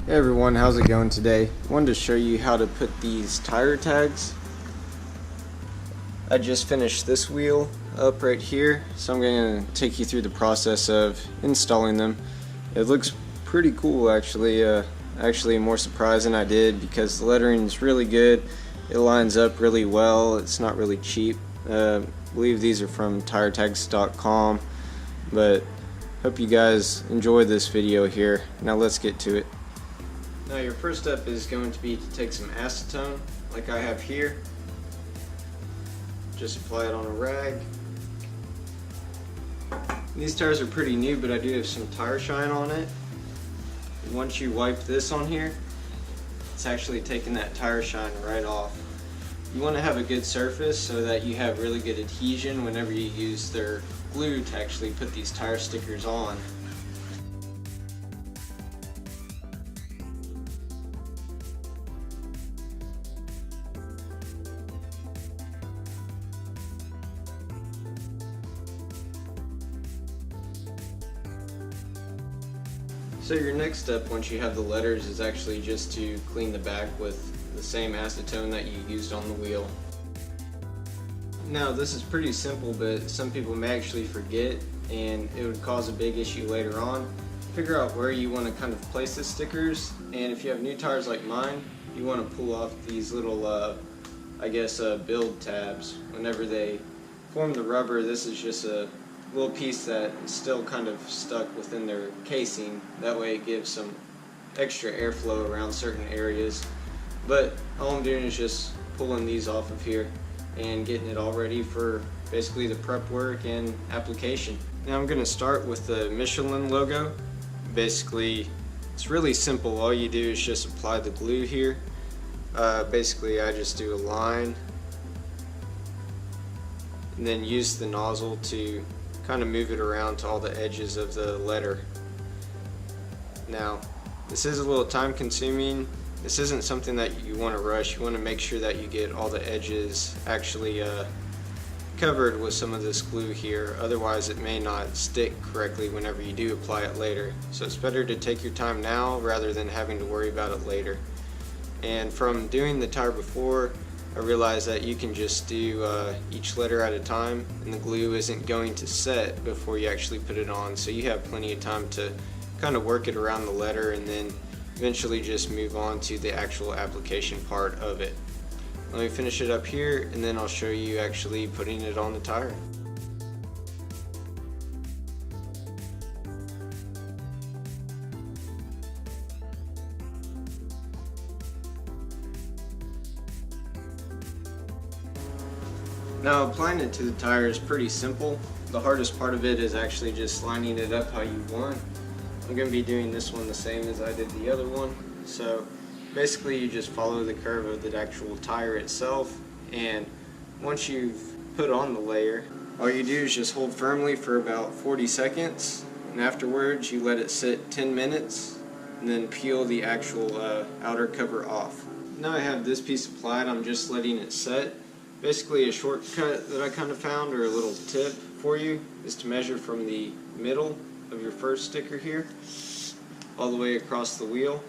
Hey everyone, how's it going today? I wanted to show you how to put these tire tags. I just finished this wheel up right here, so I'm going to take you through the process of installing them. It looks pretty cool actually, actually more surprised than I did because the lettering is really good. It lines up really well, it's not really cheap. I believe these are from TireTags.com, but hope you guys enjoy this video here. Now let's get to it. Now your first step is going to be to take some acetone, like I have here. Just apply it on a rag. These tires are pretty new, but I do have some tire shine on it. And once you wipe this on here, it's actually taking that tire shine right off. You want to have a good surface so that you have really good adhesion whenever you use their glue to actually put these tire stickers on. So your next step once you have the letters is actually just to clean the back with the same acetone that you used on the wheel. Now this is pretty simple, but some people may actually forget and it would cause a big issue later on. Figure out where you want to kind of place the stickers, and if you have new tires like mine, you want to pull off these little build tabs. Whenever they form the rubber, this is just a little piece that is still kind of stuck within their casing. That way it gives some extra airflow around certain areas. But all I'm doing is just pulling these off of here and getting it all ready for basically the prep work and application. Now I'm going to start with the Michelin logo. Basically it's really simple. All you do is just apply the glue here. Basically I just do a line and then use the nozzle to kind of move it around to all the edges of the letter. Now this is a little time consuming. This isn't something that you want to rush. You want to make sure that you get all the edges actually covered with some of this glue here, otherwise it may not stick correctly whenever you do apply it later. So it's better to take your time now rather than having to worry about it later. And from doing the tire before, I realized that you can just do each letter at a time, and the glue isn't going to set before you actually put it on, so you have plenty of time to kind of work it around the letter and then eventually just move on to the actual application part of it. Let me finish it up here and then I'll show you actually putting it on the tire. Now applying it to the tire is pretty simple. The hardest part of it is actually just lining it up how you want. I'm going to be doing this one the same as I did the other one. So basically you just follow the curve of the actual tire itself, and once you've put on the layer, all you do is just hold firmly for about 40 seconds, and afterwards you let it sit 10 minutes and then peel the actual outer cover off. Now I have this piece applied, I'm just letting it set. Basically a shortcut that I kind of found, or a little tip for you, is to measure from the middle of your first sticker here all the way across the wheel,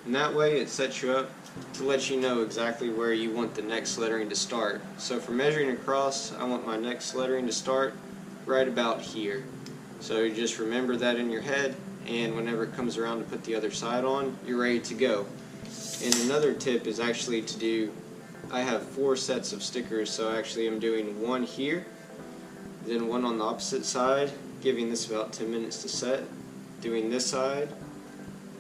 and that way it sets you up to let you know exactly where you want the next lettering to start. So for measuring across, I want my next lettering to start right about here. So you just remember that in your head, and whenever it comes around to put the other side on, you're ready to go. And another tip is actually to do, I have 4 sets of stickers, so actually I'm doing one here, then one on the opposite side, giving this about 10 minutes to set, doing this side,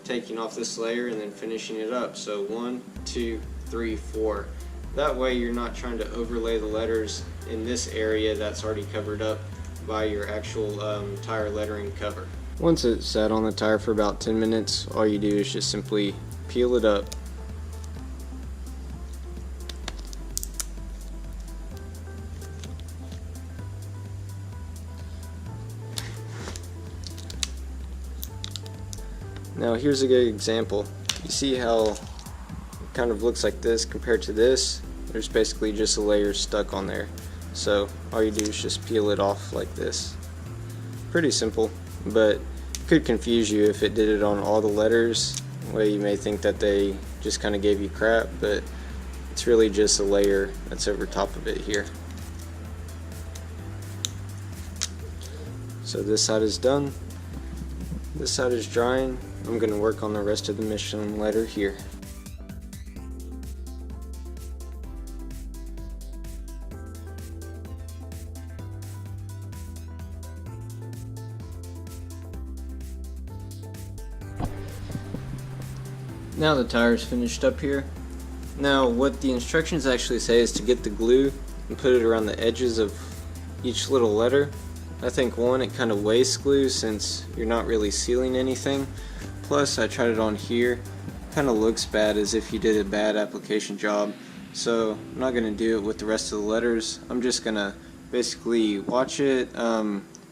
taking off this layer, and then finishing it up. So 1, 2, 3, 4. That way you're not trying to overlay the letters in this area that's already covered up by your actual tire lettering cover. Once it's sat on the tire for about 10 minutes, all you do is just simply peel it up. Now here's a good example. You see how it kind of looks like this compared to this? There's basically just a layer stuck on there. So all you do is just peel it off like this. Pretty simple, but it could confuse you if it did it on all the letters way you may think that they just kind of gave you crap, but it's really just a layer that's over top of it here. So this side is done, this side is drying. I'm going to work on the rest of the Michelin letter here. Now the tire's finished up here. Now what the instructions actually say is to get the glue and put it around the edges of each little letter. I think one, it kind of wastes glue since you're not really sealing anything. Plus I tried it on here, kind of looks bad as if you did a bad application job. So I'm not going to do it with the rest of the letters. I'm just going to basically watch it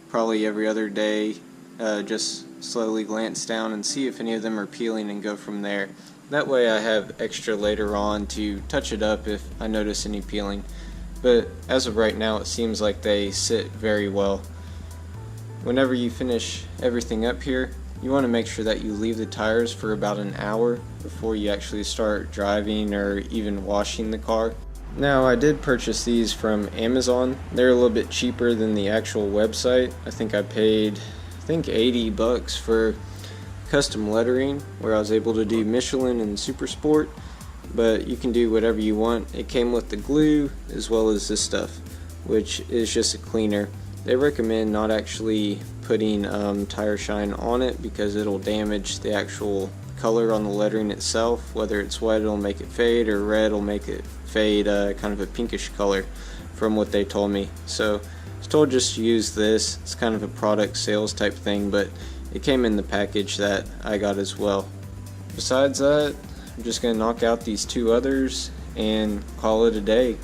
probably every other day, just slowly glance down and see if any of them are peeling and go from there. That way I have extra later on to touch it up if I notice any peeling. But as of right now, it seems like they sit very well. Whenever you finish everything up here, you want to make sure that you leave the tires for about an hour before you actually start driving or even washing the car. Now I did purchase these from Amazon. They're a little bit cheaper than the actual website. I think I paid $80 for custom lettering, where I was able to do Michelin and Super Sport, but you can do whatever you want. It came with the glue as well as this stuff, which is just a cleaner. They recommend not actually putting tire shine on it because it'll damage the actual color on the lettering itself. Whether it's white, it'll make it fade, or red will make it fade kind of a pinkish color from what they told me. So I was told just to use this. It's kind of a product sales type thing, but it came in the package that I got as well. Besides that, I'm just going to knock out these two others and call it a day.